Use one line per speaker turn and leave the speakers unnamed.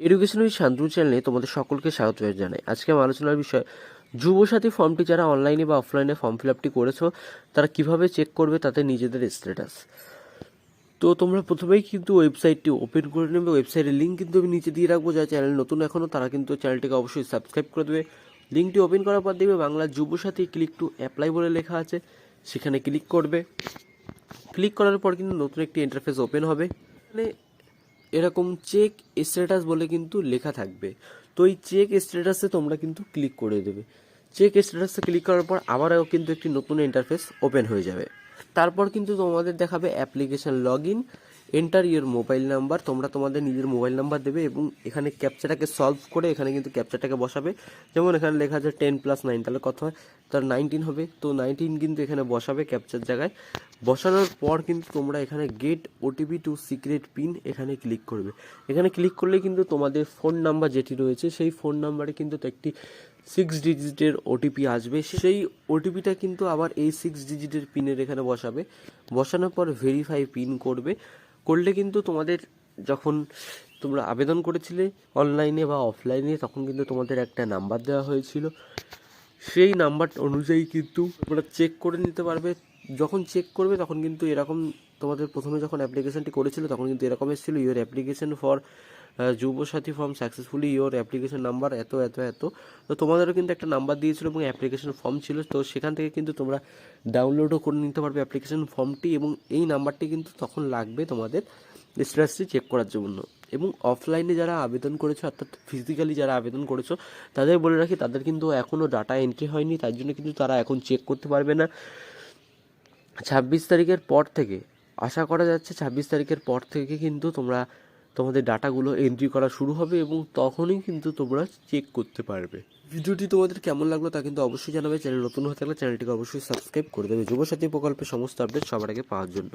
Education with Shantanu চ্যানেলে তোমাদের সকলকে স্বাগত জানাই। আজকে আমার আলোচনার বিষয় যুবসাথী ফর্মটি যারা অনলাইনে বা অফলাইনে ফর্ম ফিল আপটি করেছো তারা কিভাবে চেক করবে তাদের নিজেদের স্ট্যাটাস। তো তোমরা প্রথমেই কিন্তু ওয়েবসাইটটি ওপেন করে নেবে। ওয়েবসাইটের লিঙ্ক কিন্তু আমি নিচে দিয়ে রাখবো। যারা চ্যানেল নতুন এখনও তারা কিন্তু চ্যানেলটিকে অবশ্যই সাবস্ক্রাইব করে দেবে। লিঙ্কটি ওপেন করার পর দেখবে Bangla Yuvasathi click to apply বলে লেখা আছে, সেখানে ক্লিক করবে। ক্লিক করার পর কিন্তু নতুন একটি ইন্টারফেস ওপেন হবে। এখানে এরকম চেক স্ট্যাটাস বলে কিন্তু লেখা থাকবে। তো এই চেক স্ট্যাটাসে তোমরা কিন্তু ক্লিক করে দেবে। চেক স্ট্যাটাসে ক্লিক করার পর আবারও কিন্তু একটি নতুন ইন্টারফেস ওপেন হয়ে যাবে। তারপর কিন্তু তোমাদের দেখাবে application log in, enter your mobile number. তোমরা তোমাদের নিজের মোবাইল নাম্বার দেবে এবং এখানে ক্যাপচাটাকে সলভ করে এখানে কিন্তু ক্যাপচাটাকে বসাবে। যেমন এখানে লেখা আছে 10+9, তাহলে কত হয়, তার 19 হবে। তো 19 কিন্তু এখানে বসাবে ক্যাপচার জায়গায়। বসানোর পর কিন্তু তোমরা এখানে get OTP to secret pin এখানে ক্লিক করবে। এখানে ক্লিক করলে কিন্তু তোমাদের ফোন নাম্বার যেটি রয়েছে সেই ফোন নাম্বারে কিন্তু একটি 6 ডিজিটের ওটিপি আসবে। সেই ওটিপিটা কিন্তু আবার এই 6 ডিজিটের পিনের এখানে বসাবে। বসানোর পর ভেরিফাই পিন করলে কিন্তু তোমাদের যখন তোমরা আবেদন করেছিলে অনলাইনে বা অফলাইনে তখন কিন্তু তোমাদের একটা নাম্বার দেওয়া হয়েছিল। সেই নাম্বার অনুযায়ী কিন্তু তোমরা চেক করে নিতে পারবে। যখন চেক করবে তখন কিন্তু এরকম তোমাদের প্রথমে যখন অ্যাপ্লিকেশনটি করেছিল তখন কিন্তু এরকম এসেছিল, your application for Yuvasathi form successfully, your application number এত এত এত। তো তোমাদেরও কিন্তু একটা নাম্বার দিয়েছিল এবং অ্যাপ্লিকেশন ফর্ম ছিল। তো সেখান থেকে কিন্তু তোমরা ডাউনলোডও করে নিতে পারবে অ্যাপ্লিকেশন ফর্মটি, এবং এই নাম্বারটি কিন্তু তখন লাগবে তোমাদের স্ট্যাটাসটি চেক করার জন্য। এবং অফলাইনে যারা আবেদন করেছো অর্থাৎ ফিজিক্যালি যারা আবেদন করেছো তাদের বলে রাখি, তাদের কিন্তু এখনও ডাটা এন্ট্রি হয়নি, তার জন্য কিন্তু তারা এখন চেক করতে পারবে না। 26 তারিখের পর থেকে আশা করা যাচ্ছে 26 তারিখের পর থেকে কিন্তু তোমাদের ডাটাগুলো এন্ট্রি করা শুরু হবে এবং তখনই কিন্তু তোমরা চেক করতে পারবে। ভিডিওটি তোমাদের কেমন লাগলো তা কিন্তু অবশ্যই জানাবে। চ্যানেল নতুন হয়ে থাকলে চ্যানেলটিকে অবশ্যই সাবস্ক্রাইব করে দেবে যুবসাথী প্রকল্পের সমস্ত আপডেট সবার আগে পাওয়ার জন্য।